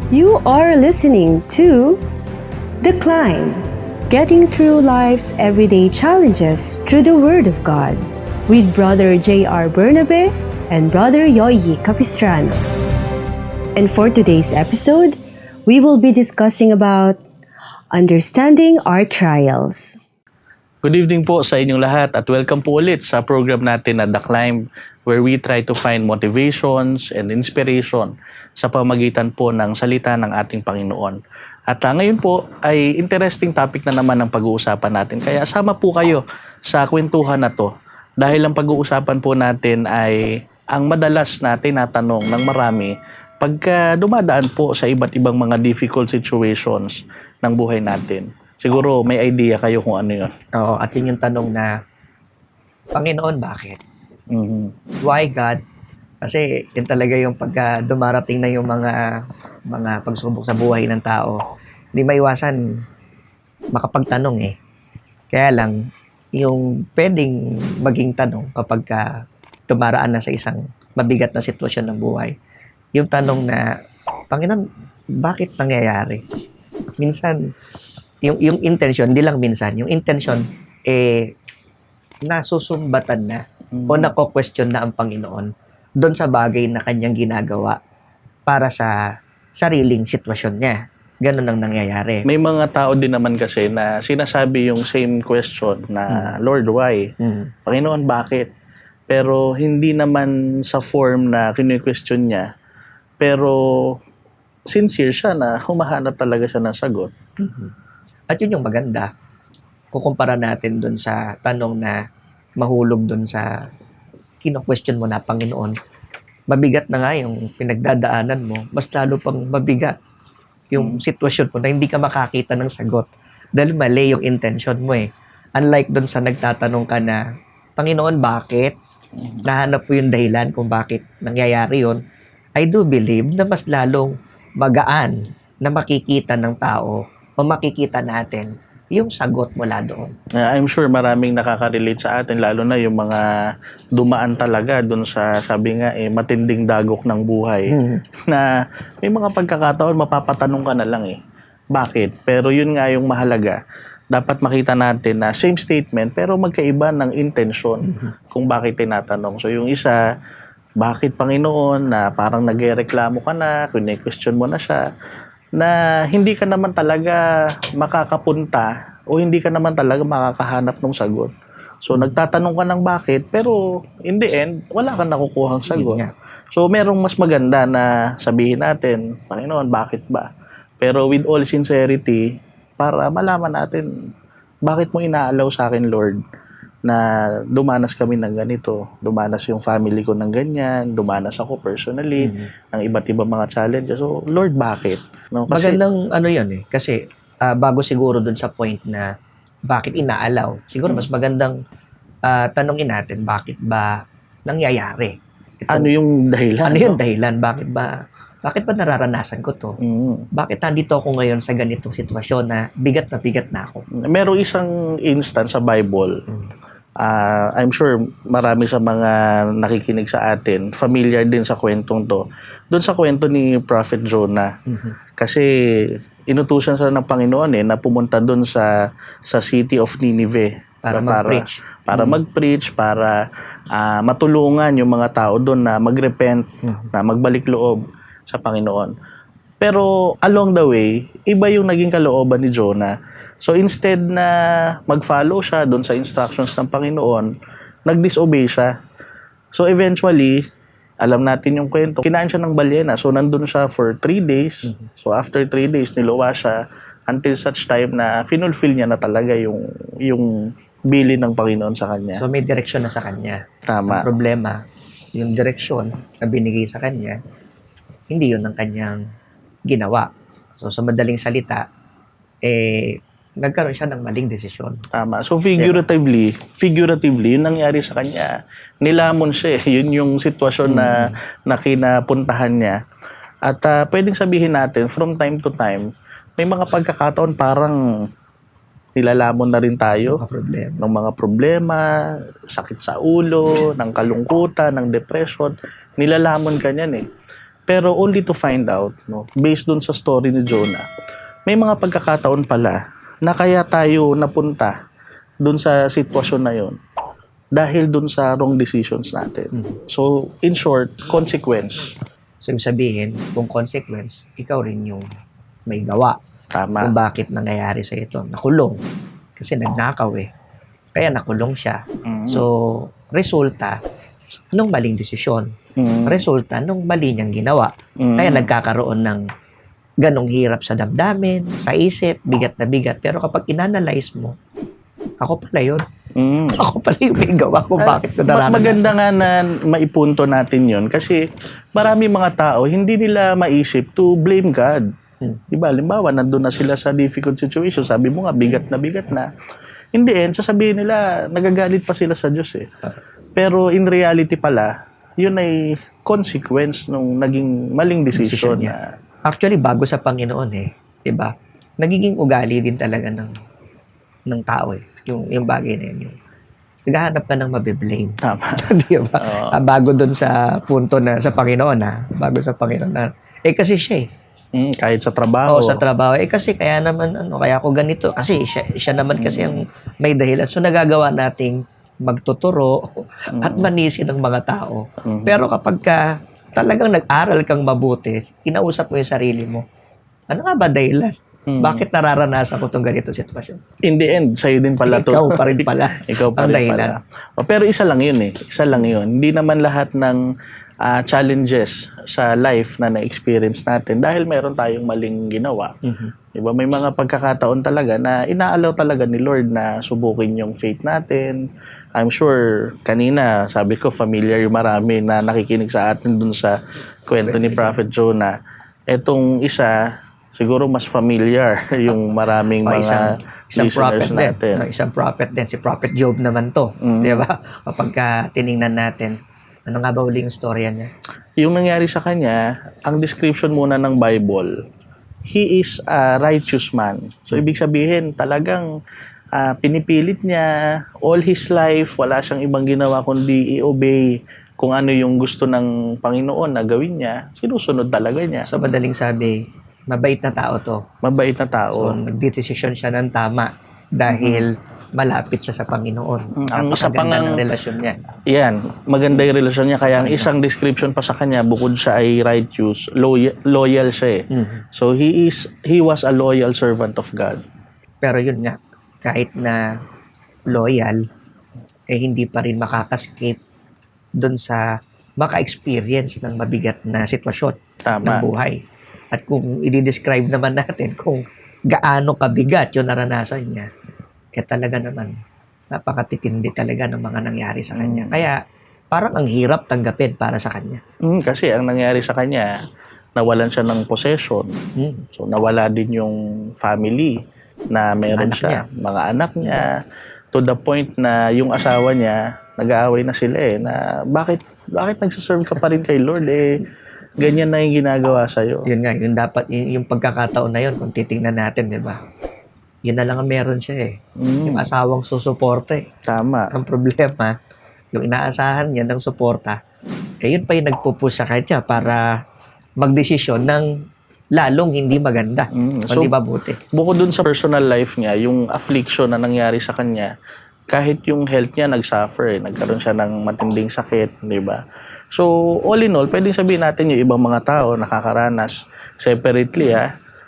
You are listening to The Climb, getting through life's everyday challenges through the Word of God, with Brother J.R. Bernabe and Brother Yoyi Capistrano. And for today's episode, we will be discussing about understanding our trials. Good evening po sa inyong lahat at welcome po ulit sa program natin na The Climb, where we try to find motivations and inspiration sa pamagitan po ng salita ng ating Panginoon. At ngayon po ay interesting topic na naman ang pag-uusapan natin. Kaya sama po kayo sa kwentuhan na to dahil ang pag-uusapan po natin ay ang madalas natin natanong ng marami pagka dumadaan po sa iba't ibang mga difficult situations ng buhay natin. Siguro may idea kayo kung ano yun. Oo, at yun yung tanong na, Panginoon, bakit? Mm-hmm. Why God? Kasi yun talaga yung pagka dumarating na yung mga pagsubok sa buhay ng tao, hindi maiwasan makapagtanong eh. Kaya lang, yung pwedeng maging tanong kapag dumaraan na sa isang mabigat na sitwasyon ng buhay, yung tanong na, Panginoon, bakit nangyayari? Minsan, yung intention, hindi lang minsan, yung intention, nasusumbatan na o nako-question na ang Panginoon doon sa bagay na kanyang ginagawa para sa sariling sitwasyon niya. Ganun ang nangyayari. May mga tao din naman kasi na sinasabi yung same question na, Lord, why? Panginoon, bakit? Pero hindi naman sa form na kini-question niya, pero sincere siya na humahanap talaga siya ng sagot. At yun yung maganda. Kukumpara natin dun sa tanong na mahulog dun sa kino-question mo na, Panginoon, mabigat na nga yung pinagdadaanan mo, mas lalo pang mabigat yung sitwasyon mo na hindi ka makakita ng sagot dahil mali yung intention mo eh. Unlike dun sa nagtatanong ka na, Panginoon, bakit? Nahanap po yung dahilan kung bakit nangyayari yun. I do believe na mas lalong magaan na makikita ng tao o makikita natin yung sagot mula doon. I'm sure maraming nakaka-relate sa atin, lalo na yung mga dumaan talaga dun sa, sabi nga, matinding dagok ng buhay. Na may mga pagkakataon, mapapatanong ka na lang bakit? Pero yun nga yung mahalaga. Dapat makita natin na same statement, pero magkaiba ng intention kung bakit tinatanong. So yung isa, bakit Panginoon, na parang nagreklamo ka na, kune-question mo na siya, na hindi ka naman talaga makakapunta o hindi ka naman talaga makakahanap ng sagot. So, nagtatanong ka ng bakit, pero in the end, wala kang nakukuhang sagot. So, merong mas maganda na sabihin natin, Panginoon, bakit ba? Pero with all sincerity, para malaman natin, bakit mo inaalaw sa akin, Lord, na dumanas kami ng ganito, dumanas yung family ko ng ganyan, dumanas ako personally ng iba't ibang mga challenges. So, Lord, bakit? No, kasi, magandang ano yan eh. Kasi bago siguro dun sa point na bakit inaalaw, siguro mas magandang tanongin natin, bakit ba nangyayari? ano yung dahilan? Ano yung dahilan? Bakit ba nararanasan ko to? Bakit nandito ako ngayon sa ganitong sitwasyon na bigat na ako? Merong isang instance sa Bible. I'm sure marami sa mga nakikinig sa atin, familiar din sa kwentong to. Doon sa kwento ni Prophet Jonah. Kasi inutusan sa ng Panginoon na pumunta doon sa city of Nineveh Para mag-preach. Para mag-preach, para matulungan yung mga tao doon na mag-repent, na magbalik loob sa Panginoon. Pero along the way, iba yung naging kalooban ni Jonah. So instead na mag-follow siya doon sa instructions ng Panginoon, nag-disobey siya. So eventually, alam natin yung kwento, kinain siya ng balyena. So nandun siya for 3 days. So after 3 days, niluwa siya until such time na finulfill niya na talaga yung bilin ng Panginoon sa kanya. So may direksyon na sa kanya. Tama. Ang problema, yung direksyon na binigay sa kanya, hindi yun ang kanyang ginawa. So sa madaling salita, nagkaroon siya ng maling desisyon. Tama. So figuratively, yun nangyari sa kanya. Nilamon siya. Yun yung sitwasyon na kinapuntahan niya. At pwedeng sabihin natin, from time to time, may mga pagkakataon parang nilalamon na rin tayo ng mga problema, sakit sa ulo, ng kalungkutan, ng depression. Nilalamon ka niyan Pero only to find out, no, based dun sa story ni Jonah, may mga pagkakataon pala na kaya tayo napunta dun sa sitwasyon na yon dahil dun sa wrong decisions natin. So, in short, consequence. So, ibig sabihin, kung consequence, ikaw rin yung may gawa. Tama. Kung bakit nangyayari sa ito. Nakulong. Kasi nagnakaw eh. Kaya nakulong siya. So, resulta nung maling desisyon. Resulta nung mali niyang ginawa. Kaya nagkakaroon ng ganong hirap sa damdamin, sa isip, bigat na bigat. Pero kapag inanalyze mo, ako pala yun. Ako pala yung may gawa kung bakit ko naranasan. Maganda nga na maipunto natin yun kasi marami mga tao, hindi nila maisip to blame God. Diba? Halimbawa, nandun na sila sa difficult situation. Sabi mo nga, bigat na. In the end, sasabihin nila, nagagalit pa sila sa Diyos eh. Pero in reality pala, yun ay consequence nung naging maling decision niya. Actually, bago sa Panginoon eh. Diba? Nagiging ugali din talaga ng tao eh. Yung bagay na yun. Naghahanap ka ng mabiblame. Tama. Diba? Bago dun sa punto na sa Panginoon bago sa Panginoon kasi siya eh. Kahit sa trabaho. Sa trabaho. Kasi kaya naman, kaya ako ganito. Kasi siya naman kasi ang may dahilan. So, nagagawa nating magtuturo at manisi ng mga tao. Pero kapag talagang nag-aral kang mabuti, kinausap mo yung sarili mo, ano nga ba dahilan? Bakit nararanasan ko itong ganito sitwasyon? In the end, sa'yo din pala to. Ikaw pa rin pala. Ikaw pa ang rin dahilan. pala. Pero isa lang yun eh. Isa lang yun. Hindi naman lahat ng challenges sa life na na-experience natin dahil meron tayong maling ginawa. Diba? May mga pagkakataon talaga na inaalaw talaga ni Lord na subukin yung faith natin. I'm sure kanina, sabi ko, familiar yung marami na nakikinig sa atin dun sa kwento ni Prophet Jonah. Etong isa, siguro mas familiar yung maraming mga isang prophet natin. Isang prophet din. Si Prophet Job naman to. Diba? Kapag tiningnan natin, ano nga ba uli yung storya niya? Yung nangyari sa kanya, ang description muna ng Bible, he is a righteous man. So, ibig sabihin, talagang pinipilit niya all his life, wala siyang ibang ginawa kundi i-obey kung ano yung gusto ng Panginoon na gawin niya, sinusunod talaga niya. So, madaling sabi, mabait na tao to. Mabait na tao. So, nagdedesisyon siya ng tama dahil malapit siya sa Panginoon. Ang isa pang ng relasyon niya. Yan, maganda yung relasyon niya. Kaya ang isang description pa sa kanya, bukod siya ay righteous, loyal siya eh. So, he was a loyal servant of God. Pero yun nga, kahit na loyal, hindi pa rin makakascape dun sa maka-experience ng mabigat na sitwasyon ng buhay. At kung i-describe naman natin kung gaano kabigat yung naranasan niya, talaga naman, napakatitindi talaga ng mga nangyari sa kanya. Kaya, parang ang hirap tanggapin para sa kanya. Kasi ang nangyari sa kanya, nawalan siya ng possession. So, nawala din yung family na meron siya. Mga anak niya. To the point na yung asawa niya, nag-aaway na sila eh, na bakit nagsaserve ka pa rin kay Lord eh, ganyan na yung ginagawa sa'yo. Yun nga, yung pagkakataon na yun, kung titingnan natin, di ba? Yun na lang ang meron siya eh. Yung asawang susuporta eh. Tama. Ang problema, yung inaasahan niya ng suporta, yun pa yung nagpupush sa kanya para magdesisyon ng lalong hindi maganda. So, hindi mabuti. Bukod dun sa personal life niya, yung affliction na nangyari sa kanya, kahit yung health niya nag-suffer, nagkaroon siya ng matinding sakit, di ba? So, all in all, pwedeng sabihin natin yung ibang mga tao nakakaranas separately,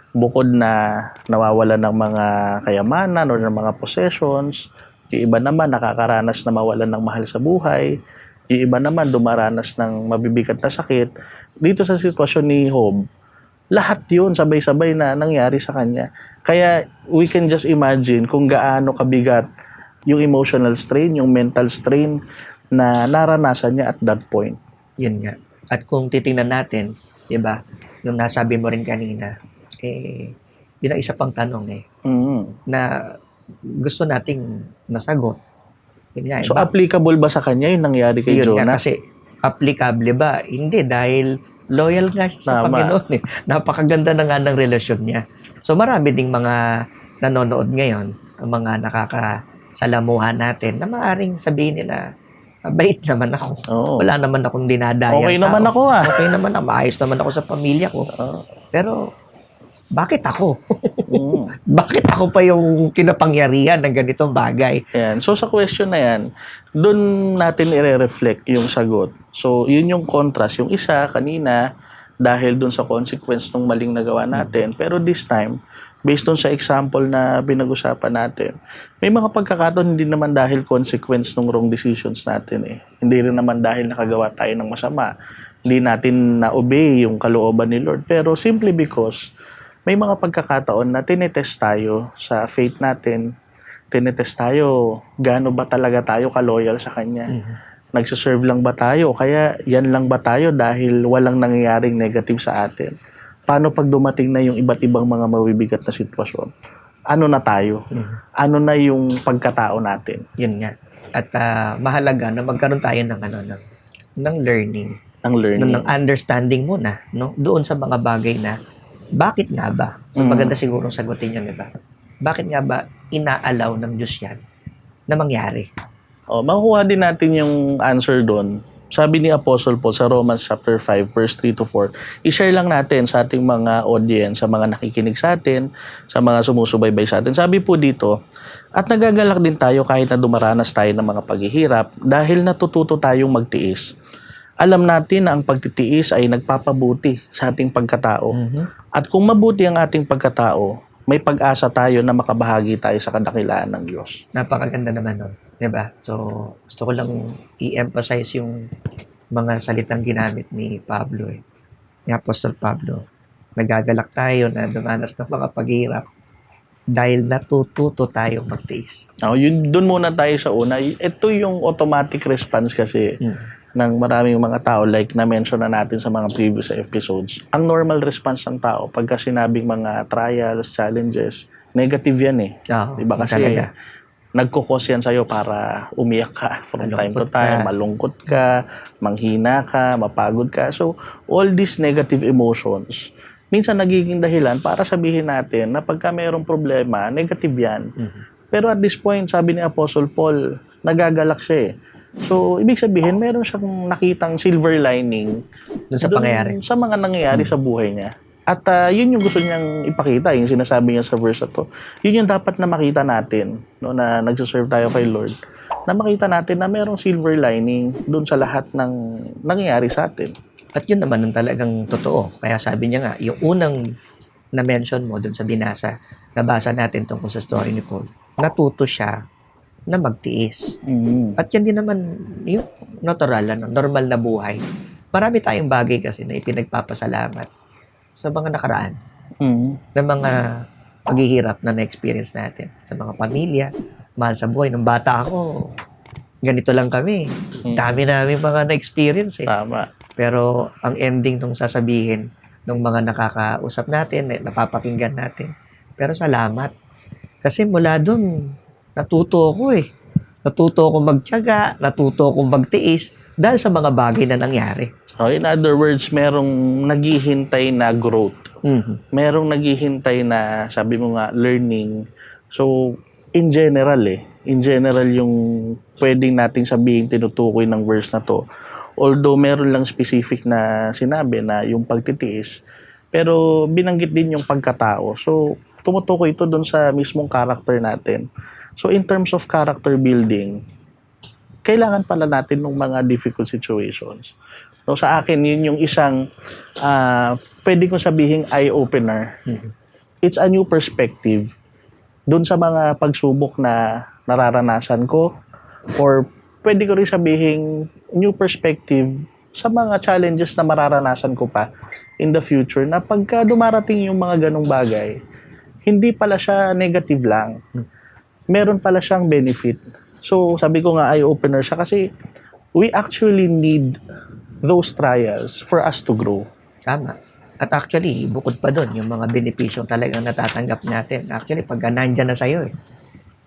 bukod na nawawalan ng mga kayamanan o ng mga possessions, yung iba naman nakakaranas na mawalan ng mahal sa buhay, yung iba naman dumaranas ng mabibigat na sakit. Dito sa sitwasyon ni Job, lahat yun sabay-sabay na nangyari sa kanya. Kaya we can just imagine kung gaano kabigat yung emotional strain, yung mental strain na naranasan niya at that point. Yun nga. At kung titingnan natin, di ba, yung nasabi mo rin kanina, yun ang isa pang tanong na gusto nating masagot. Yun nga, so, applicable ba sa kanya yung nangyari kay yun Jonah? Nga, kasi, applicable ba? Hindi, dahil loyal nga siya sa Panginoon. Napakaganda na nga ng relasyon niya. So, marami ding mga nanonood ngayon, ang mga nakakasalamuhan natin, na maaaring sabihin nila, Mabait naman ako. Oo. Wala naman akong dinadaya. Okay naman ako Okay naman ako. Maayos naman ako sa pamilya ko. Oo. Pero, bakit ako? Mm. Bakit ako pa yung kinapangyarihan ng ganitong bagay? Yan. So sa question na yan, doon natin i-reflect yung sagot. So yun yung contrast. Yung isa kanina, dahil doon sa consequence ng maling nagawa natin. Pero this time, based on sa example na pinag-usapan natin, may mga pagkakataon hindi naman dahil consequence ng wrong decisions natin eh. Hindi rin naman dahil nakagawa tayo ng masama. Hindi natin na-obey yung kalooban ni Lord. Pero simply because may mga pagkakataon na tinetest tayo sa faith natin, tinetest tayo, gaano ba talaga tayo ka-loyal sa Kanya. Nagsiserve lang ba tayo? O kaya yan lang ba tayo dahil walang nangyayaring negative sa atin? Paano pag dumating na yung iba't ibang mga mabibigat na sitwasyon? Ano na tayo? Ano na yung pagkatao natin? Yun nga. At mahalaga na magkaroon tayo ng learning. Ang learning. Ng understanding muna. No? Doon sa mga bagay na, bakit nga ba? So, maganda sigurong sagutin yun, diba? Bakit nga ba inaalaw ng Diyos yan na mangyari? Makukuha din natin yung answer doon. Sabi ni Apostle Paul sa Romans chapter 5 verse 3 to 4, i-share lang natin sa ating mga audience, sa mga nakikinig sa atin, sa mga sumusubaybay sa atin. Sabi po dito, at nagagalak din tayo kahit na dumaranas tayo ng mga paghihirap dahil natututo tayong magtiis. Alam natin na ang pagtitiis ay nagpapabuti sa ating pagkatao. At kung mabuti ang ating pagkatao, may pag-asa tayo na makabahagi tayo sa kadakilaan ng Diyos. Napakaganda naman nun. Diba? So, gusto ko lang i-emphasize yung mga salitang ginamit ni Pablo. Ni Apostol Pablo. Nagagalak tayo na dumanas ng mga paghihirap dahil natututo tayong magtiis. Doon muna tayo sa una. Ito yung automatic response kasi ng maraming mga tao, like na-mention na natin sa mga previous episodes. Ang normal response ng tao pagka sinabing mga trials, challenges, negative yan eh. Diba? Kasi talaga. nagkukos yan sa'yo para umiyak ka from time to Malungkot time, ka. malungkot ka, manghina ka, mapagod ka. So, all these negative emotions, minsan nagiging dahilan para sabihin natin na pagka mayroong problema, negative yan. Pero at this point, sabi ni Apostle Paul, nagagalak siya eh. So, ibig sabihin, meron siyang nakitang silver lining Doon sa pangyayari. sa mga nangyayari sa buhay niya. At yun yung gusto niyang ipakita, yung sinasabi niya sa verse na to. Yun yung dapat na makita natin, no, na nagsiserve tayo kay Lord. Na makita natin na merong silver lining doon sa lahat ng nangyayari sa atin. At yun naman ang talagang totoo. Kaya sabi niya nga, yung unang na-mention mo doon sa binasa, nabasa natin tungkol sa story ni Paul, natuto siya na magtiis. At yan din naman yung natural, normal na buhay. Marami tayong bagay kasi na ipinagpapasalamat sa mga nakaraan. Na mga paghihirap na na-experience natin. Sa mga pamilya, mahal sa buhay. Nung bata ako, ganito lang kami. Dami namin mga na-experience eh. Tama. Pero ang ending nung sasabihin ng mga nakakausap natin, napapakinggan natin. Pero salamat. Kasi mula dun, natuto ako eh. Natuto akong magtiyaga, natuto akong magtiis dahil sa mga bagay na nangyari. In other words, merong naghihintay na growth. Merong naghihintay na, sabi mo nga, learning. So, in general yung pwedeng nating sabihin tinutukoy ng verse na to. Although meron lang specific na sinabi na yung pagtitiis, pero binanggit din yung pagkatao. So, tumutukoy ito dun sa mismong character natin. So, in terms of character building, kailangan pala natin ng mga difficult situations. So, sa akin, yun yung isang pwede kong sabihing eye-opener. It's a new perspective dun sa mga pagsubok na nararanasan ko, or pwede ko rin sabihing new perspective sa mga challenges na mararanasan ko pa in the future, na pagka dumarating yung mga ganong bagay, hindi pala siya negative lang. Meron pala siyang benefit. So, sabi ko nga, eye-opener siya kasi we actually need those trials for us to grow. Tama. At actually, bukod pa doon, yung mga benepisyo talagang natatanggap natin. Actually, pag nandyan na sa'yo eh.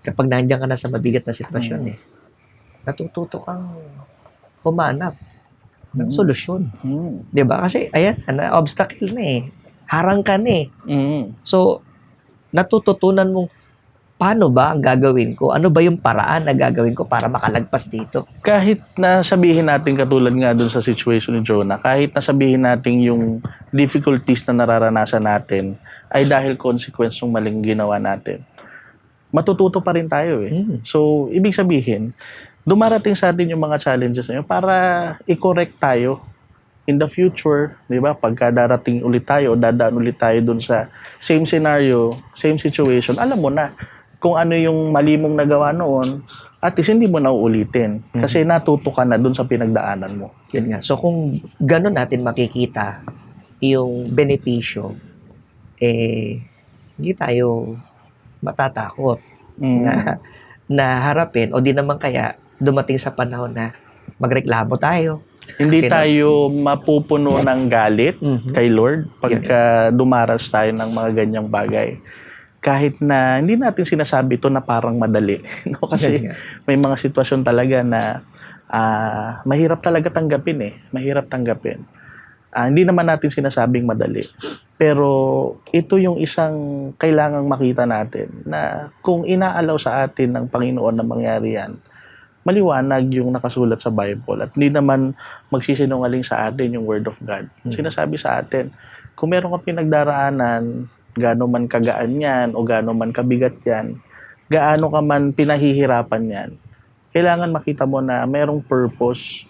Kapag nandyan ka na sa mabigat na sitwasyon eh, natututo kang humanap ng solusyon. Diba? Kasi, ayan, obstacle na eh. Harang ka na eh. So, natututunan mong paano ba ang gagawin ko? Ano ba yung paraan na gagawin ko para makalagpas dito? Kahit na sabihin natin katulad nga dun sa situation ni Jonah, kahit na sabihin natin yung difficulties na nararanasan natin ay dahil consequence ng maling ginawa natin, matututo pa rin tayo eh. So, ibig sabihin, dumarating sa atin yung mga challenges na yun para i-correct tayo in the future, di ba? Pagka darating ulit tayo o dadaan ulit tayo dun sa same scenario, same situation, alam mo na kung ano yung mali mong nagawa noon, at least hindi mo na uulitin. Kasi natuto ka na dun sa pinagdaanan mo. Yun nga. So, kung gano'n natin makikita yung benepisyo, hindi tayo matatakot na harapin o di naman kaya dumating sa panahon na magreklamo tayo. Hindi Kasi tayo mapupuno ng galit kay Lord pagka dumaras tayo ng mga ganyang bagay. Kahit na hindi natin sinasabi ito na parang madali. No? Kasi may mga sitwasyon talaga na mahirap talaga tanggapin eh. Mahirap tanggapin. Hindi naman natin sinasabing madali. Pero ito yung isang kailangang makita natin na kung inaalaw sa atin ng Panginoon na mangyari yan, maliwanag yung nakasulat sa Bible at hindi naman magsisinungaling sa atin yung Word of God. Sinasabi sa atin, kung meron kang pinagdaraanan, gaano man kagaan yan o gaano man kabigat yan, gaano ka man pinahihirapan yan, kailangan makita mo na merong purpose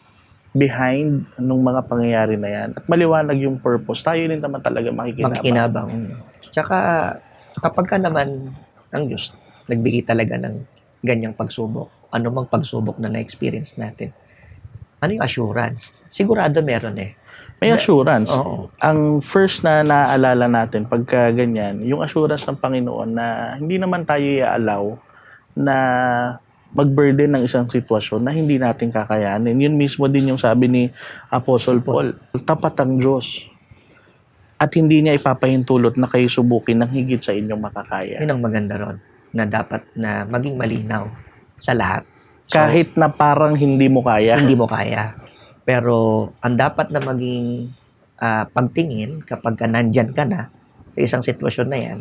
behind nung mga pangyayari na yan. At maliwanag yung purpose. Tayo din naman talaga makikinabang. Tsaka kapag ka naman ang Diyos nagbigay talaga ng ganyang pagsubok, anumang pagsubok na na-experience natin, ano yung assurance? Sigurado meron eh. May assurance. Oo. Ang first na naaalala natin pagka ganyan, yung assurance ng Panginoon na hindi naman tayo i-allow na mag-burden ng isang sitwasyon na hindi natin kakayanin. Yun mismo din yung sabi ni Apostle Paul. Tapat ang Diyos. At hindi niya ipapahintulot na kayo subukin ng higit sa inyong makakaya. Yun ang maganda ron, na dapat na maging malinaw sa lahat. So, kahit na parang hindi mo kaya. Hindi mo kaya. Pero ang dapat na maging pagtingin kapag ka nandyan ka na sa isang sitwasyon na yan,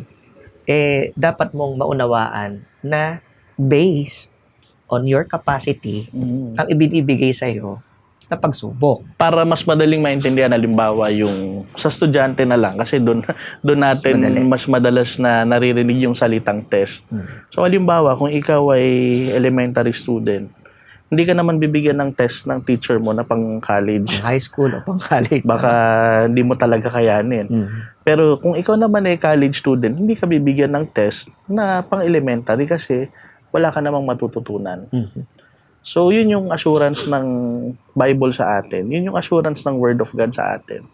dapat mong maunawaan na based on your capacity ang ibinibigay sa'yo na pagsubok. Para mas madaling maintindihan, halimbawa yung sa estudyante na lang kasi doon natin mas madalas na naririnig yung salitang test. So halimbawa kung ikaw ay elementary student, hindi ka naman bibigyan ng test ng teacher mo na pang college. High school o pang college. Baka hindi mo talaga kayanin. Pero kung ikaw naman ay college student, hindi ka bibigyan ng test na pang elementary kasi wala ka namang matututunan. So, yun yung assurance ng Bible sa atin. Yun yung assurance ng Word of God sa atin.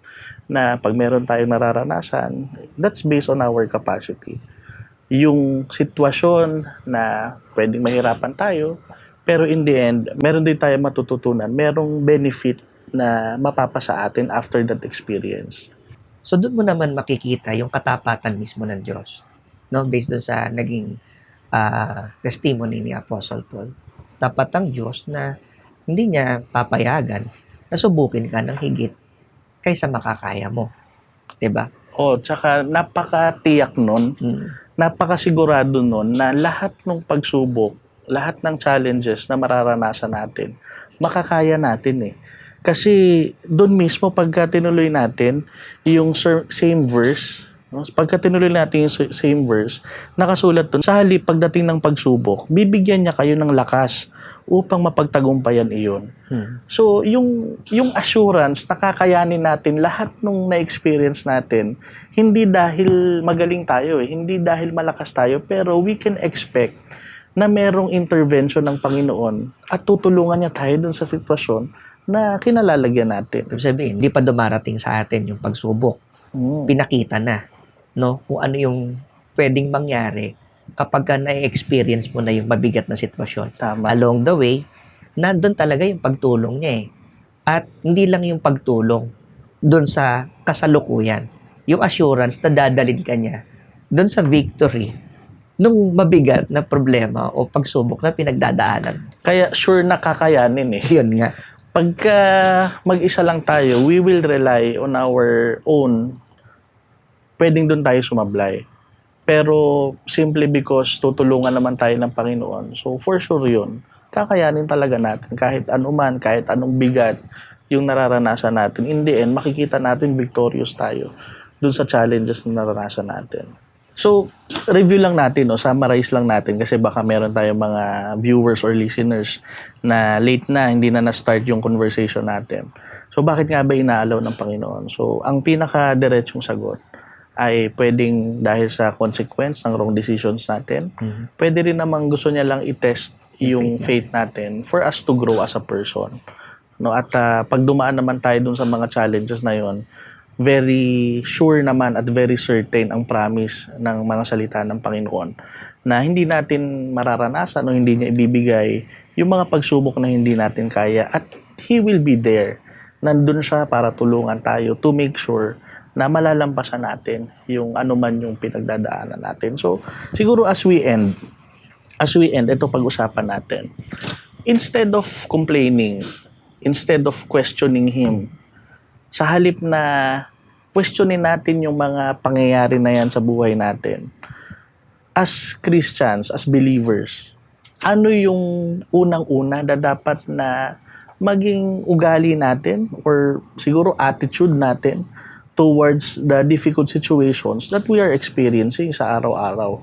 Na pag meron tayong nararanasan, that's based on our capacity. Yung sitwasyon na pwedeng mahirapan tayo, pero in the end, meron din tayo matututunan. Merong benefit na mapapasa atin after that experience. So, doon mo naman makikita yung katapatan mismo ng Diyos. No? Based doon sa naging testimony ni Apostle Paul. Tapat ang Diyos na hindi niya papayagan na subukin ka ng higit kaysa makakaya mo. 'Di ba? Tsaka napakatiyak nun, napakasigurado nun na lahat ng pagsubok, lahat ng challenges na mararanasan natin, makakaya natin eh. Kasi doon mismo pagka tinuloy natin yung same verse, pagka tinuloy natin yung same verse, nakasulat doon, sa halip pagdating ng pagsubok, bibigyan niya kayo ng lakas upang mapagtagumpayan iyon. So, yung assurance, nakakayanin natin lahat nung na-experience natin, hindi dahil magaling tayo hindi dahil malakas tayo, pero we can expect na merong intervention ng Panginoon at tutulungan niya tayo dun sa sitwasyon na kinalalagyan natin. Ibig sabihin, hindi pa dumarating sa atin yung pagsubok. Pinakita na, no? Kung ano yung pwedeng mangyari kapag ka na-experience mo na yung mabigat na sitwasyon. Tama. Along the way, nandun talaga yung pagtulong niya At hindi lang yung pagtulong dun sa kasalukuyan. Yung assurance na dadalhin ka niya dun sa victory nung mabigat na problema o pagsubok na pinagdadaanan. Kaya sure na kakayanin Yun nga. Pagka mag-isa lang tayo, we will rely on our own. Pwedeng doon tayo sumablay. Pero simply because tutulungan naman tayo ng Panginoon. So for sure yun, kakayanin talaga natin kahit anuman, kahit anong bigat yung nararanasan natin. In the end, makikita natin victorious tayo dun sa challenges na naranasan natin. So, review lang natin, summarize lang natin kasi baka meron tayong mga viewers or listeners na late na, hindi na na-start yung conversation natin. So, bakit nga ba inaalaw ng Panginoon? So, ang pinaka-diretsong sagot ay pwedeng dahil sa consequence ng wrong decisions natin. Pwede rin namang gusto niya lang i-test yung faith natin for us to grow as a person. No, at pag dumaan naman tayo dun sa mga challenges na yon, very sure naman at very certain ang promise ng mga salita ng Panginoon na hindi natin mararanasan o hindi niya ibibigay yung mga pagsubok na hindi natin kaya at He will be there. Nandun siya para tulungan tayo to make sure na malalampasan natin yung anuman yung pinagdadaanan natin. So, siguro as we end, ito pag-usapan natin. Instead of complaining, instead of questioning Him, sa halip na questionin natin yung mga pangyayari na yan sa buhay natin, as Christians, as believers, ano yung unang-una na dapat na maging ugali natin or siguro attitude natin towards the difficult situations that we are experiencing sa araw-araw?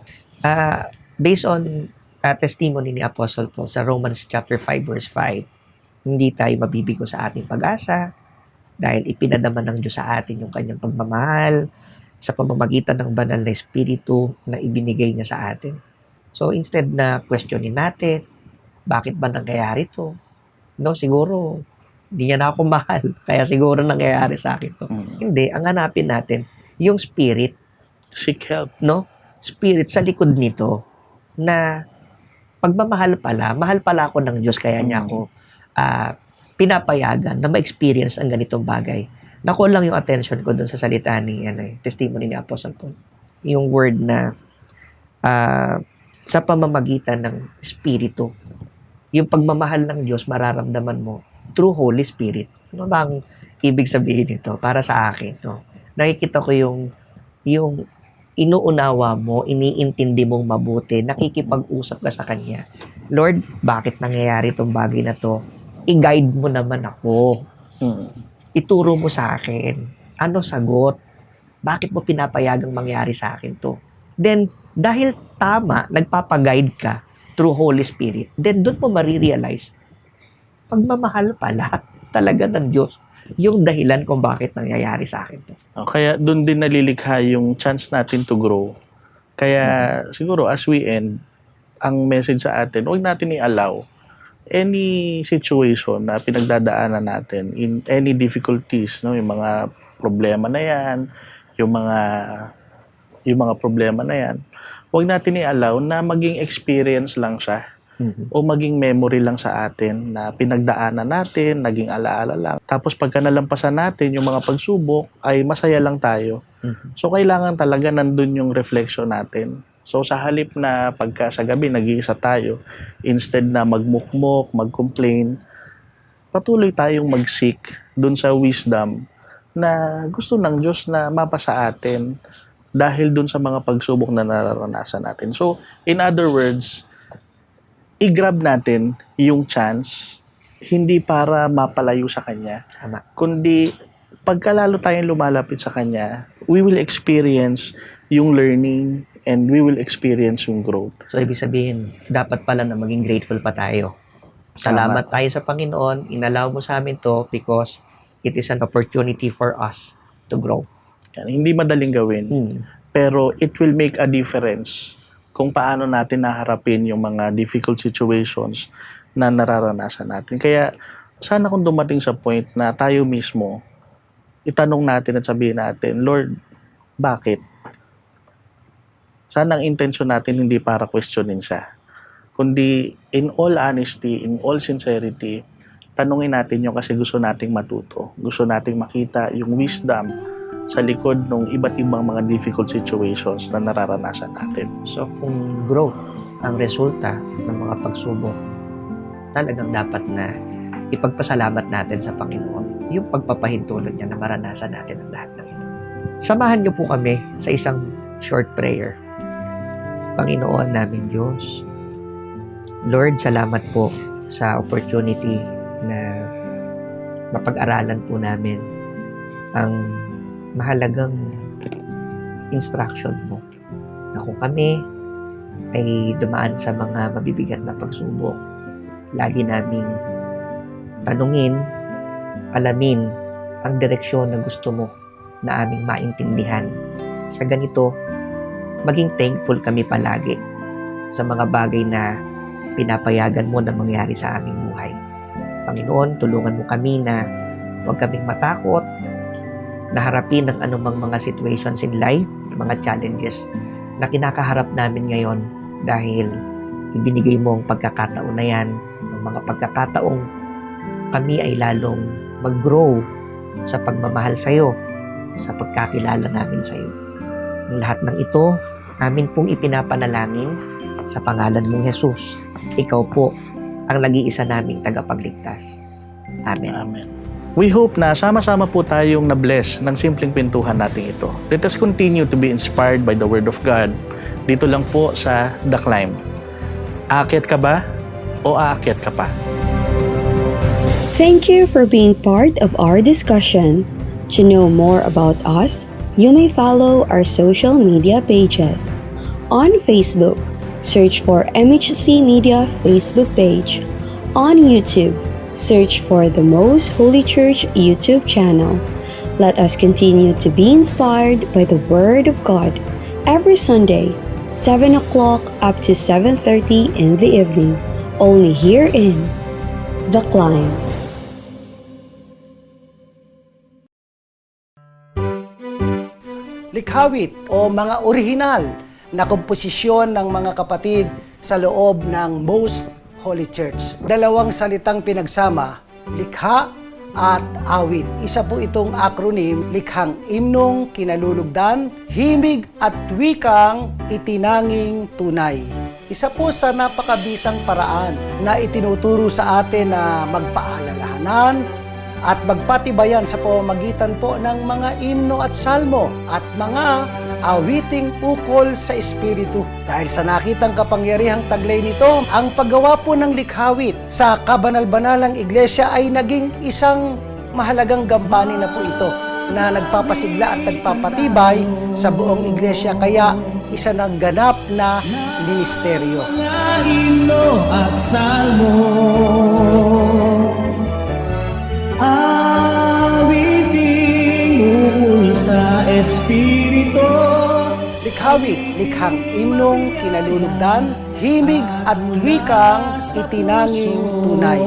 Based on testimony ni Apostle Paul sa Romans chapter 5 verse 5, hindi tayo mabibigo sa ating pag-asa dahil ipinadama ng Diyos sa atin yung kanyang pagmamahal sa pamamagitan ng banal na espiritu na ibinigay niya sa atin. So instead na questionin natin, bakit ba nangyayari to? No, siguro hindi niya na ako mahal, kaya siguro nangyayari sa akin to. Hindi, ang hanapin natin, yung spirit. Seek help. No? Spirit sa likod nito na pagmamahal pala, mahal pala ako ng Diyos, kaya niya ako pinapayagan na ma-experience ang ganitong bagay. Nakuha lang yung attention ko dun sa salita ni testimony ni Apostle Paul. Yung word na sa pamamagitan ng Espiritu. Yung pagmamahal ng Diyos, mararamdaman mo through Holy Spirit. Ano bang ibig sabihin nito para sa akin? No? Nakikita ko yung inuunawa mo, iniintindi mong mabuti, nakikipag-usap ka sa Kanya. Lord, bakit nangyayari itong bagay na to? I-guide mo naman ako. Ituro mo sa akin. Ano sagot? Bakit mo pinapayagang mangyari sa akin to? Then, dahil tama, nagpapaguide ka through Holy Spirit, then doon mo marirealize, pagmamahal pala talaga ng Diyos yung dahilan kung bakit nangyayari sa akin to. Kaya doon din nalilikha yung chance natin to grow. Kaya siguro as we end, ang message sa atin, huwag natin i-allow any situation na pinagdadaanan natin, in any difficulties, no, yung mga problema na yan, yung mga problema na yan, huwag natin i-allow na maging experience lang siya o maging memory lang sa atin na pinagdaanan natin, naging alaala lang. Tapos pagka nalampasan natin yung mga pagsubok, ay masaya lang tayo. So kailangan talaga nandun yung reflection natin. So sa halip na pagka sa gabi nag-iisa tayo, instead na magmukmok, mag-complain, patuloy tayong mag-seek dun sa wisdom na gusto ng Diyos na mapa sa atin dahil dun sa mga pagsubok na nararanasan natin. So in other words, i-grab natin yung chance, hindi para mapalayo sa Kanya, kundi pagkalalo tayong lumalapit sa Kanya, we will experience yung learning and we will experience yung growth. So, ibig sabihin, dapat pala na maging grateful pa tayo. Salamat tayo sa Panginoon. Inallow mo sa amin to because it is an opportunity for us to grow. Yan, hindi madaling gawin, pero it will make a difference kung paano natin naharapin yung mga difficult situations na nararanasan natin. Kaya, sana kung dumating sa point na tayo mismo, itanong natin at sabihin natin, Lord, bakit? Sana ang intention natin hindi para questionin siya, kundi in all honesty, in all sincerity, tanungin natin yung kasi gusto nating matuto. Gusto nating makita yung wisdom sa likod ng iba't ibang mga difficult situations na nararanasan natin. So kung growth ang resulta ng mga pagsubok, talagang dapat na ipagpasalamat natin sa Panginoon yung pagpapahintulot niya na maranasan natin ang lahat ng ito. Samahan niyo po kami sa isang short prayer. Panginoon namin Diyos, Lord, salamat po sa opportunity na mapag-aralan po namin ang mahalagang instruction mo na kung kami ay dumaan sa mga mabibigat na pagsubok, lagi naming tanungin, alamin ang direksyon na gusto mo na aming maintindihan. Sa ganito, maging thankful kami palagi sa mga bagay na pinapayagan mo na mangyari sa aming buhay. Panginoon, tulungan mo kami na huwag kaming matakot na harapin ang anumang mga situations in life, mga challenges na kinakaharap namin ngayon dahil ibinigay mo ang pagkakataon na yan, ang mga pagkakataong kami ay lalong mag-grow sa pagmamahal sa iyo, sa pagkakilala namin sa iyo. Ang lahat ng ito, amin pong ipinapanalangin sa pangalan mong Jesus. Ikaw po ang nag-iisa naming tagapagligtas. Amen. Amen. We hope na sama-sama po tayong na-bless ng simpleng pintuhan natin ito. Let us continue to be inspired by the Word of God. Dito lang po sa The Climb. Aakyat ka ba o aakyat ka pa? Thank you for being part of our discussion. To know more about us, you may follow our social media pages. On Facebook, search for MHC Media Facebook page. On YouTube, search for the Most Holy Church YouTube channel. Let us continue to be inspired by the Word of God every Sunday, 7 o'clock up to 7:30 in the evening, only here in The Climb. Likhawit o mga orihinal na komposisyon ng mga kapatid sa loob ng Most Holy Church. Dalawang salitang pinagsama, likha at awit. Isa po itong acronym, likhang imnong kinalulugdan, himig at wikang itinanging tunay. Isa po sa napakabisang paraan na itinuturo sa atin na magpaalalahanan at magpatibayan sa pamamagitan po ng mga imno at salmo at mga awiting ukol sa Espiritu. Dahil sa nakitang kapangyarihang taglay nito, ang paggawa po ng likhawit sa kabanal-banalang iglesia ay naging isang mahalagang gampanin na po ito na nagpapasigla at nagpapatibay sa buong iglesia. Kaya isa ng ganap na ministeryo. Himno at salmo, awiting ukol sa Espiritu. Likhawit, likhang imnong kinalulugdan, himig at wikang itinanging tunay.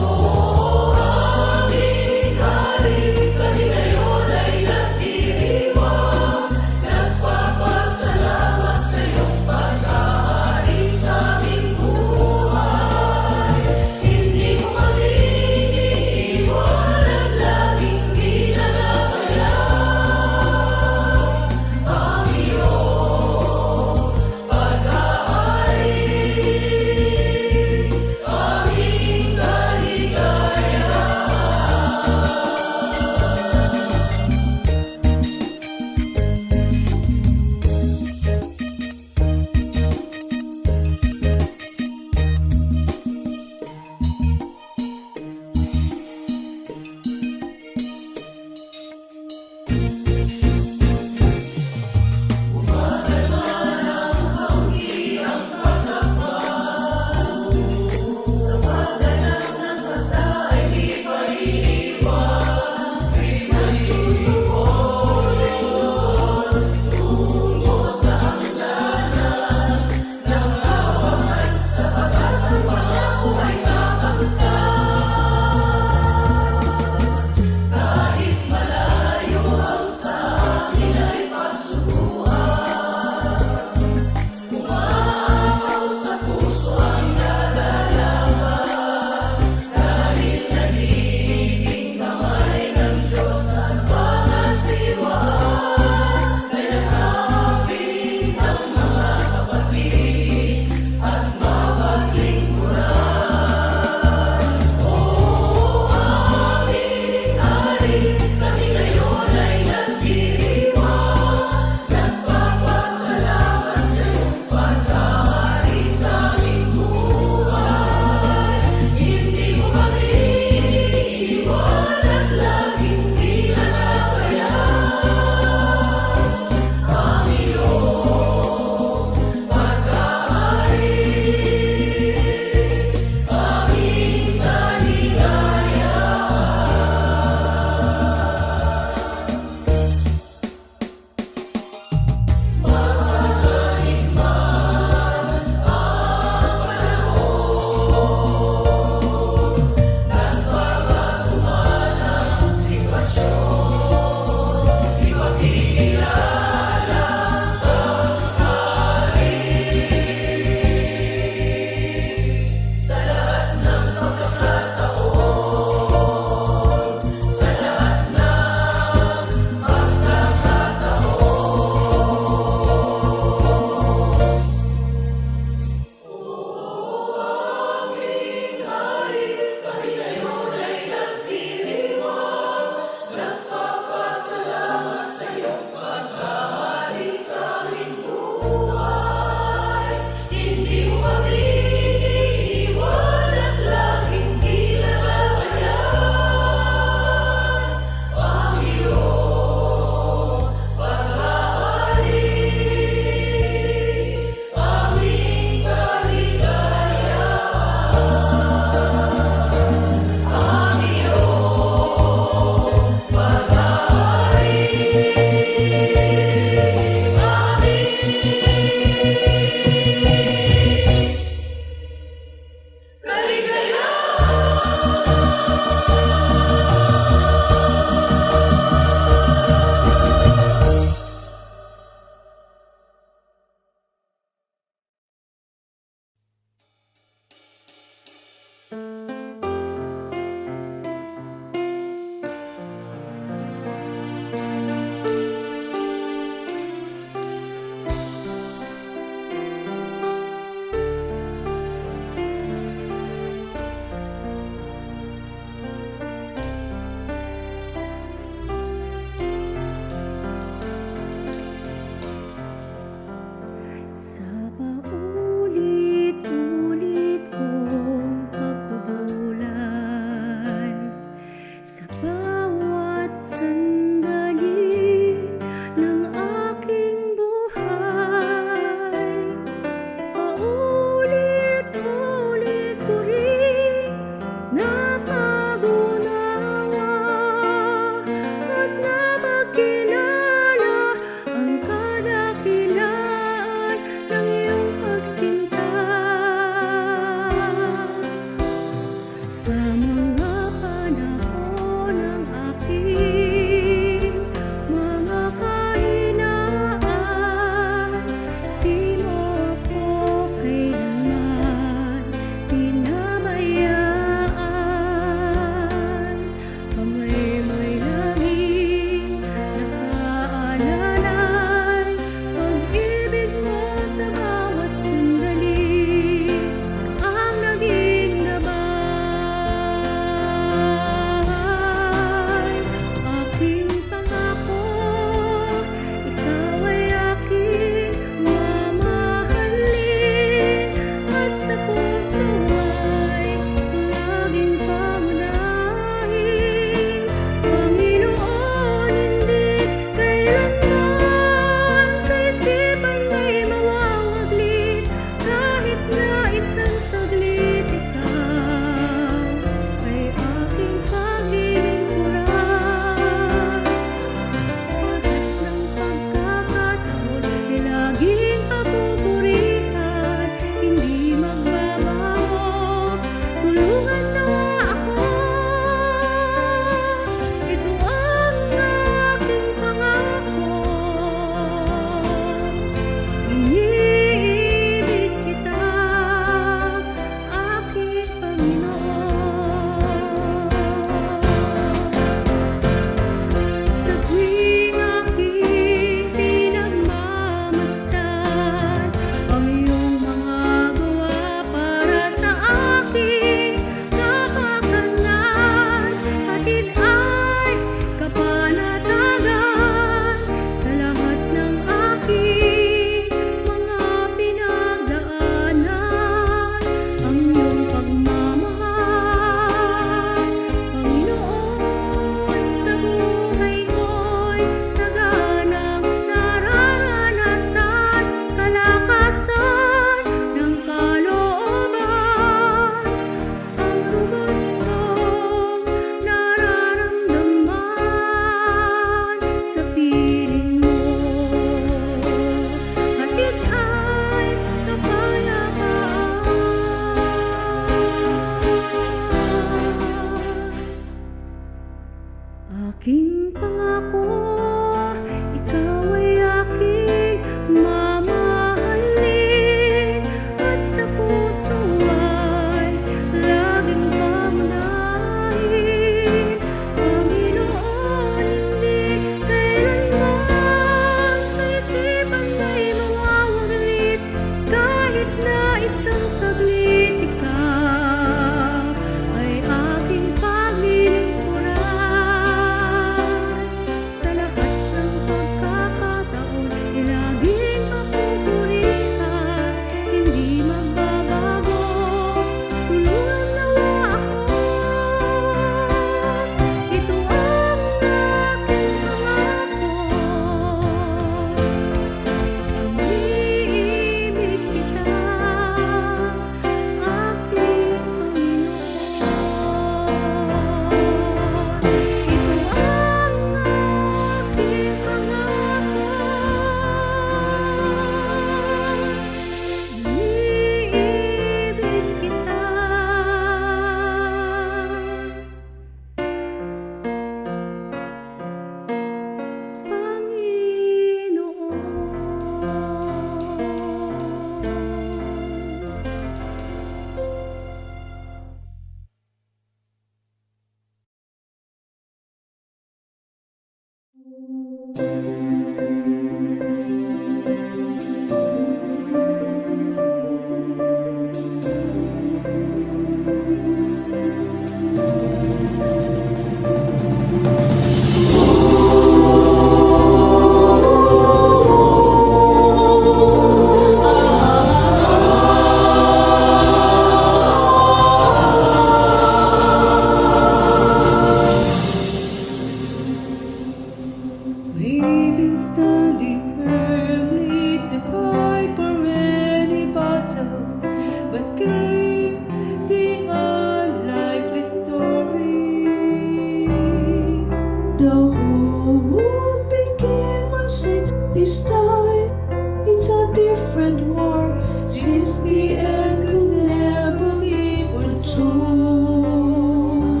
different war since the end could never be put through.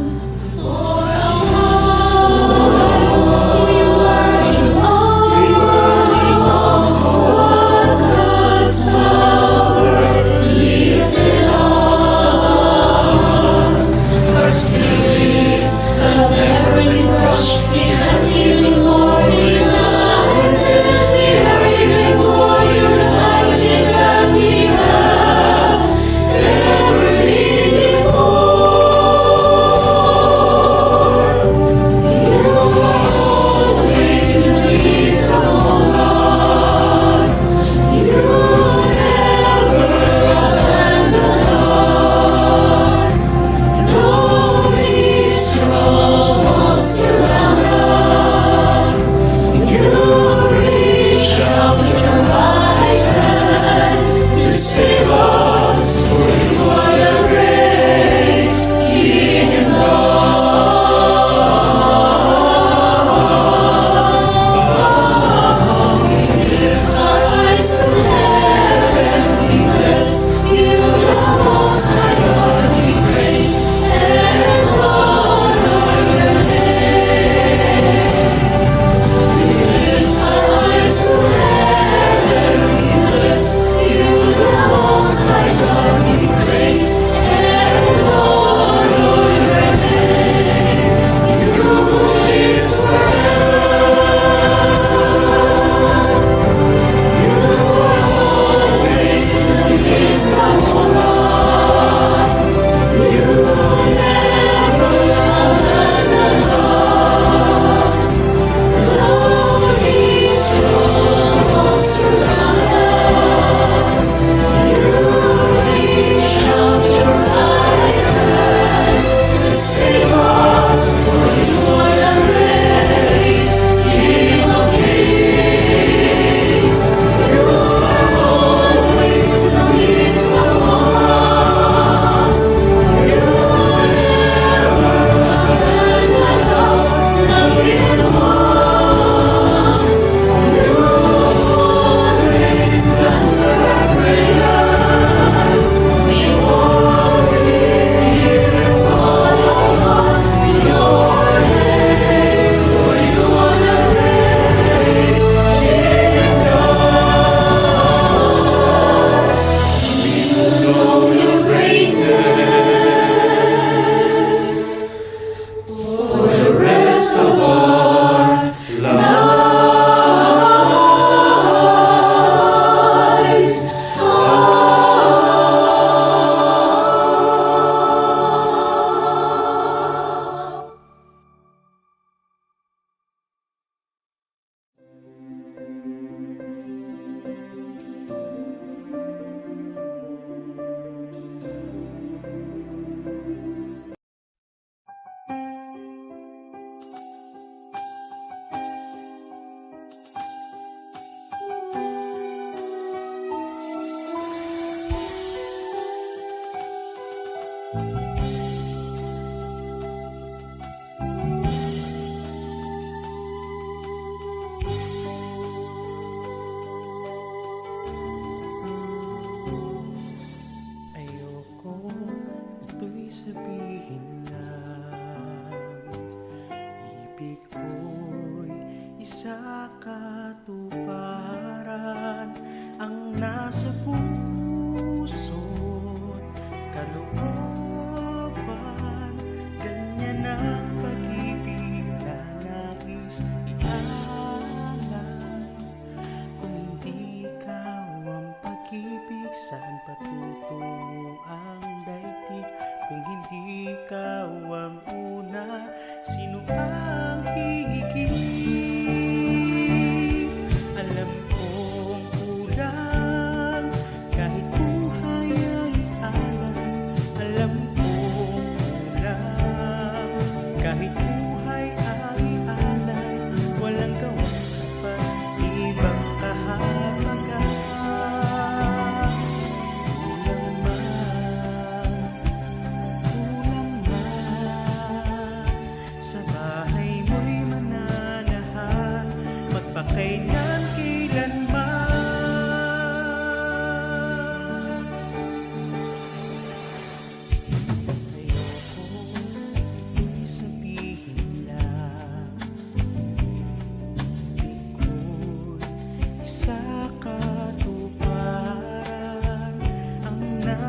For a while we were in awe, but God's power lifted us. Our spirits have never been crushed because healing more united. We are even more united than we have ever been before. You are always in the midst among us. You never abandon us. Though these troubles surround us, you reach out your right hand to save us. For you are the great King and God. We lift our eyes to heaven, we bless you, the Most High God. We praise and honor your name. We lift our eyes to heaven, we bless you, the Most High God. We praise and honor your name. You is you are always in the midst among us. You never abandon us. Though these troubles surround us, you reach out your right hand to save us. For you are the great King of Kings. You are always in the midst among us. You never abandon us, not even once. You always answer our prayers before we even call upon your name. For you are the great King and God. We will know your greatness for the rest of our lives. Ayoko ito'y sabihin lang. Ibig ko'y isa katuparan. Ang nasa puso't kalooban, ganyan ang pag-ibig na nais ialay. Kung hindi ikaw ang pag-ibig, saan patutungo ang daigdig? Kung hindi ikaw ang una, sino ang hihigit? Alam kong kulang kahit buhay ay alay. Alam kong kulang kahit buhay ay alay. Walang gawang sapat, ibang kahapagan. Kulang man sa bahay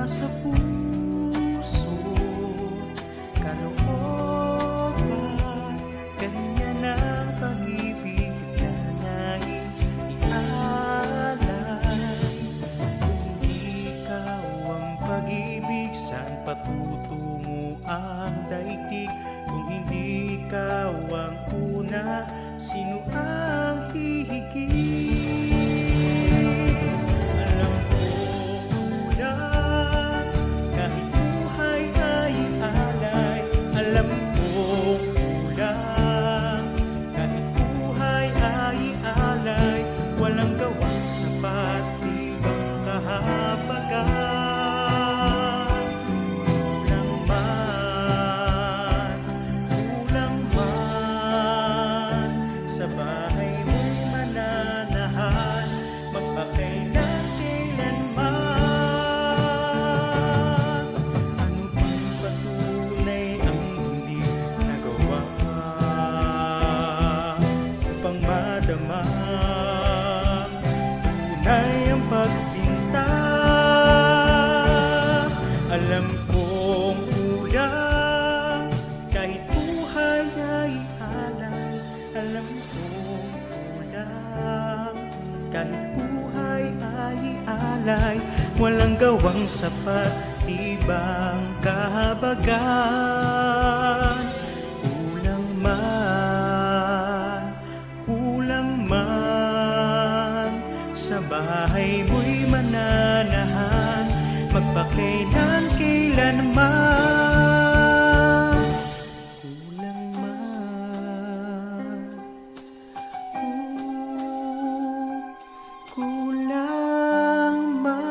sa puso, kalooban, ganyan ang pag-ibig na nais ialay. Kung ikaw ang pag-ibig, saan patutungo ang daigdig? Kung hindi ikaw ang una, sino ang hihigit? Alam ko kulang, kahit buhay ay alay. Alam ko kulang, kahit buhay ay alay. Walang gawang sapat, di bang kahabagan? Kulang man, kulang man, sa bahay mo'y mananahan, magpakailan kailanman. Ano bang patunay ang hindi nagawa upang madama tunay ang pagsinta? Alam kong kulang, kahit buhay ay alay. Alam kong kulang, kahit buhay ay alay. Walang gawang sapat, di bang kahabagan? Kulang man, sa bahay mo'y mananahan, magpakailan kailanman. Kulang man, kulang man.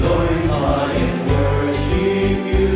Glorify and worship you.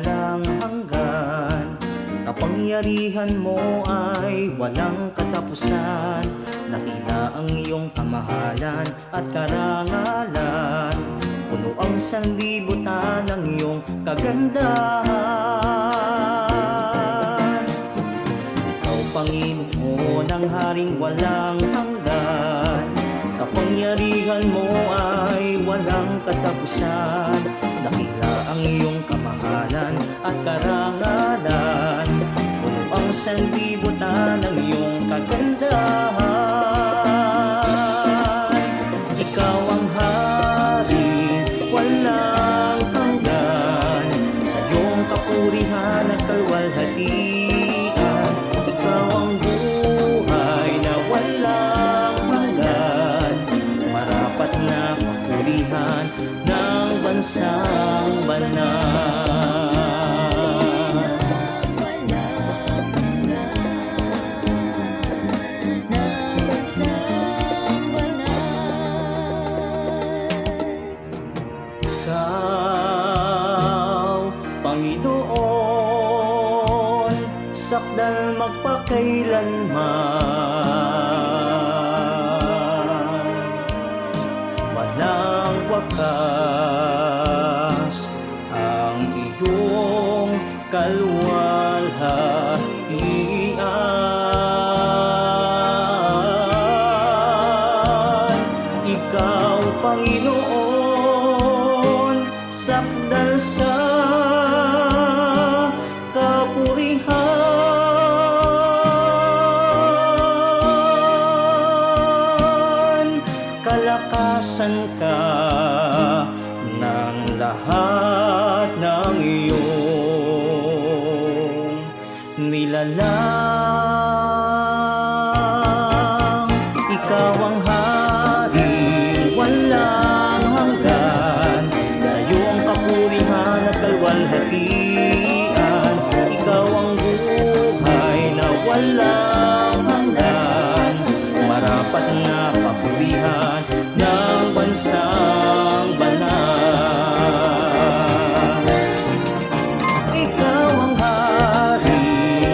walang hanggan. Kapangyarihan mo ay walang katapusan. Nakita ang iyong kamahalan at karangalan. Puno ang sanlibutan ng iyong kagandahan. Ikaw, Panginoon, ang haring walang hanggan. Kapangyarihan mo ay walang katapusan. Dakila ang iyong kamahalan at karangalan. Puno ang sanlibutan ng iyong kagandahan. Ikaw ang haring walang hanggan. Sa iyong kapurihan at kalwalhatian. Ikaw ang buhay na walang hanggan. Marapat na kapurihan ng bansang banal. Ikaw, Panginoon, sakdal magpakailanman. Walang wakas ang iyong kalwalhatian. Ikaw, Panginoon, sakdal sa kapurihan. Kalakasan ka ng lahat ng iyong nilalang. Ikaw ang hari, walang hanggan. Sa iyong kapurihan at kalwalhatian. Ikaw ang buhay na walang hanggan. Marapat na kapurihan ng bansang banal. Ikaw ang hari,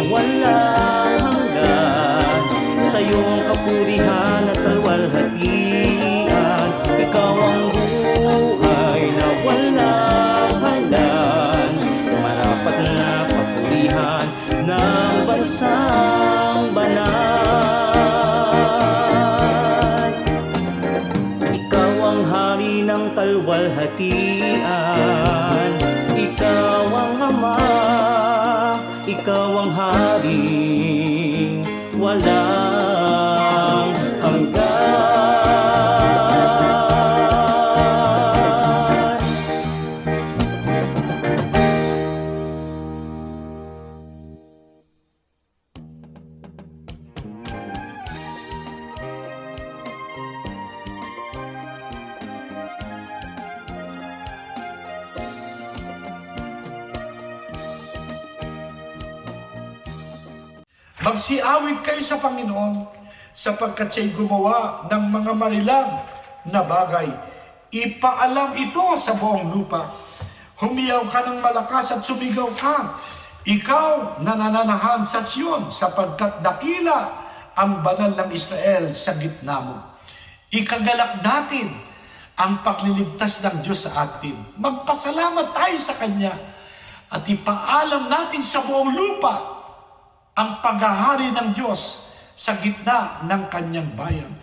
walang hanggan. Sa iyong kapurihan at kalwalhatian. Ikaw ang buhay na walang hanggan. Marapat na kapurihan ng bansang banal. Ikaw ang hari ng kalwalhatian. Ikaw ang Ama, ikaw ang hari, walang hanggan. Magsiawit kayo sa Panginoon sapagkat siya'y gumawa ng mga marilang na bagay. Ipaalam ito sa buong lupa. Humiyaw ka ng malakas at sumigaw ka. Ikaw na nananahan sa Sion sapagkat dakila ang banal ng Israel sa gitna mo. Ikagalak natin ang pagliligtas ng Diyos sa atin. Magpasalamat tayo sa Kanya at ipaalam natin sa buong lupa ang paghahari ng Diyos sa gitna ng Kanyang bayan.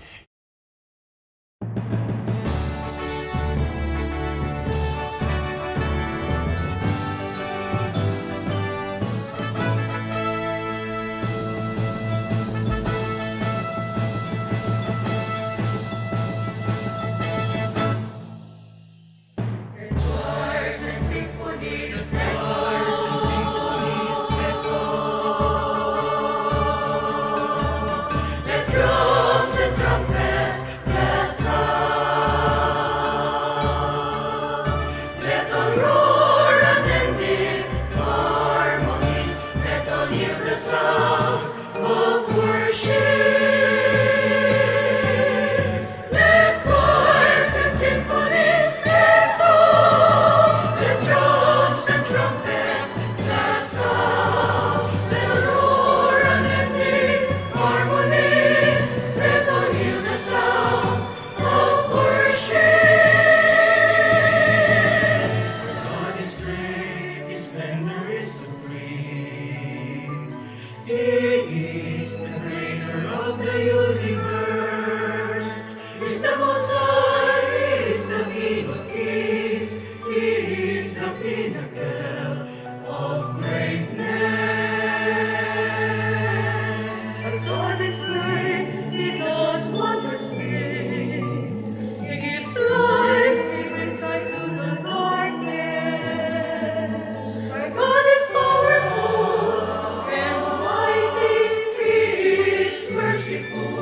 Drums and trumpets supreme. He is the creator of the universe. He is the Most High. He is the King of Kings. He is the pinnacle of greatness. And so this great, He does wondrous things. He gives life, He brings light to the darkness. Our God is powerful and mighty. He is merciful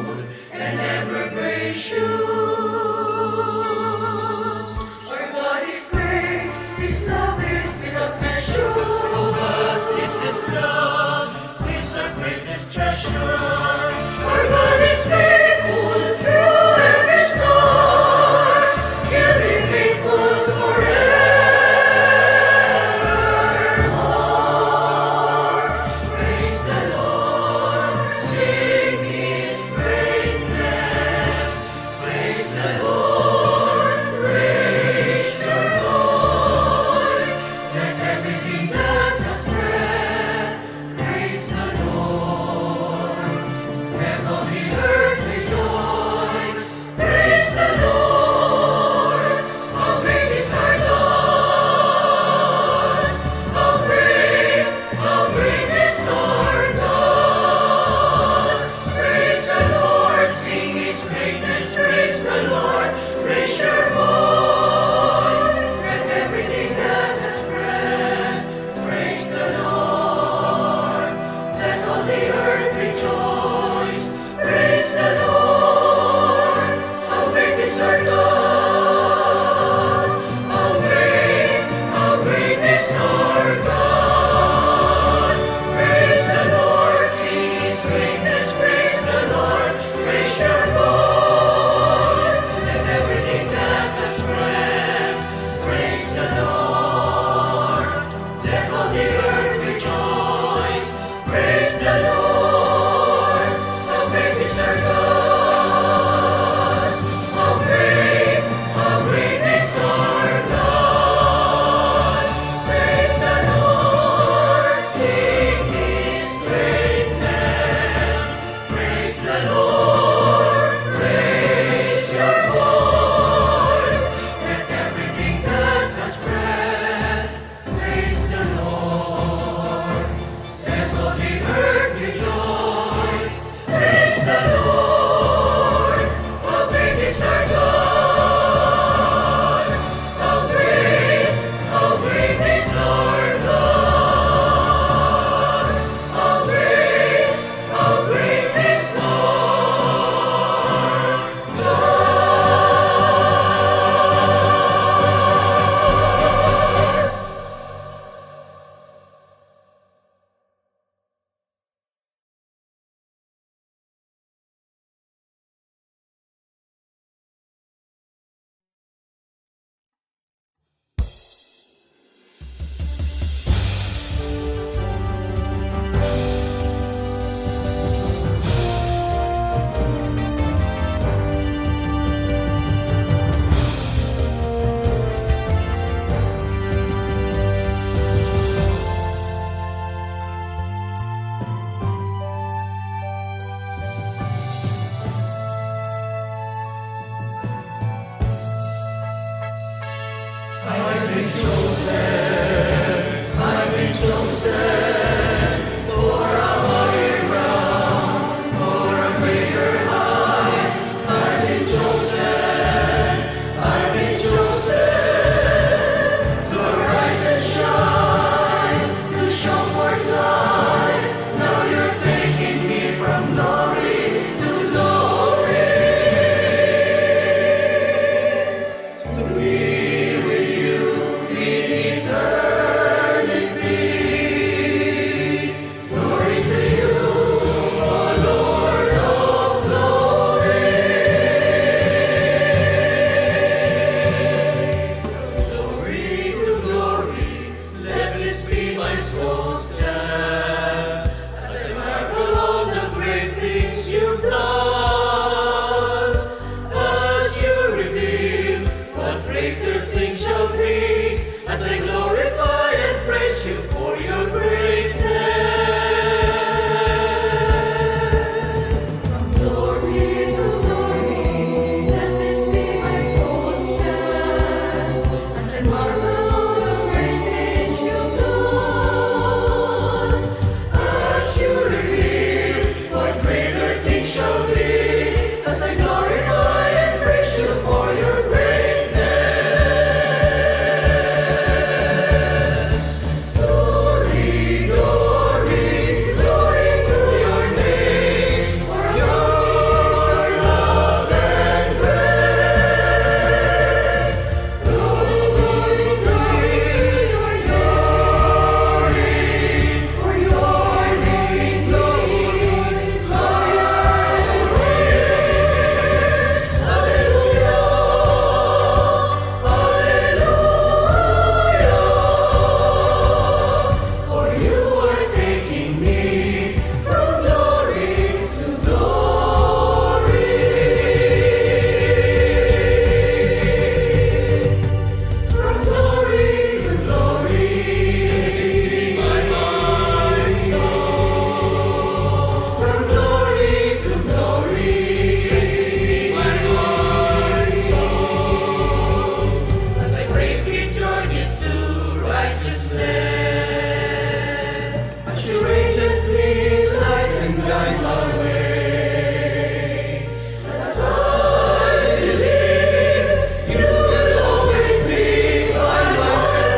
guide my way. As I believe, you will always be by my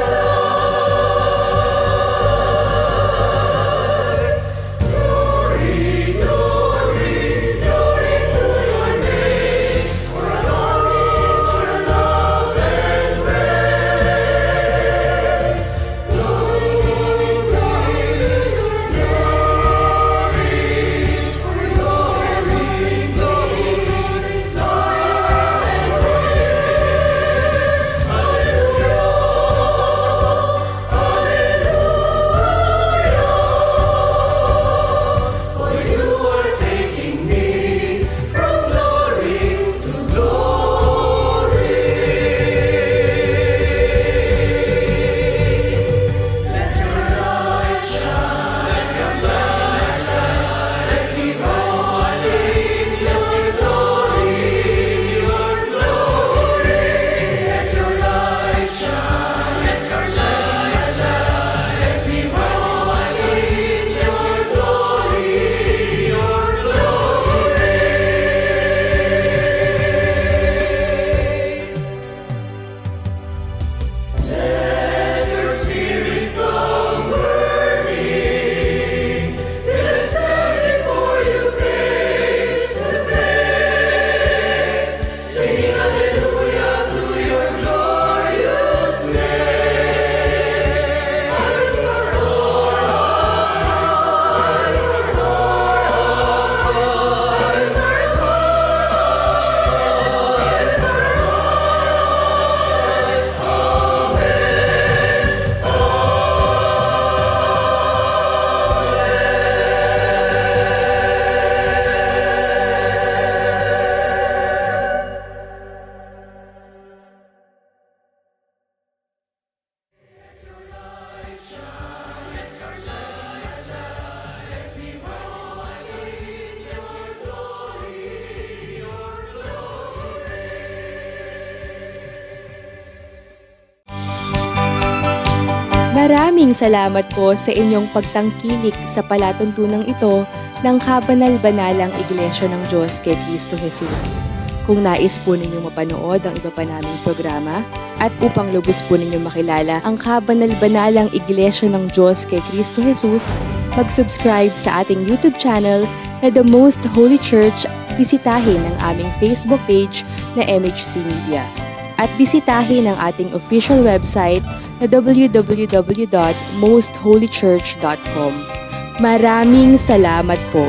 side. Glory, glory, glory to your name, for God is your love and grace. Glory, glory, glory, for glory, glory, love and grace. Hallelujah, hallelujah. For you are taking me from glory to glory. Let your light shine, let your light shine, let me walk in your glory, your glory. Let your light shine, let your light shine, let me walk in your glory, your glory. Let your spirit come burning, till I stand before you face to face, singing hallelujah to your glorious name. I will soar high, I will soar high, I will soar Maraming salamat po sa inyong pagtangkilik sa palatuntunang ito ng Kabanal-Banalang Iglesia ng Diyos kay Kristo Jesus. Kung nais po ninyong mapanood ang iba pa naming programa at upang lubos po ninyong makilala ang Kabanal-Banalang Iglesia ng Diyos kay Kristo Jesus, mag-subscribe sa ating YouTube channel na The Most Holy Church, bisitahin ang aming Facebook page na MHC Media. At bisitahin ang ating official website na www.mostholychurch.com. Maraming salamat po.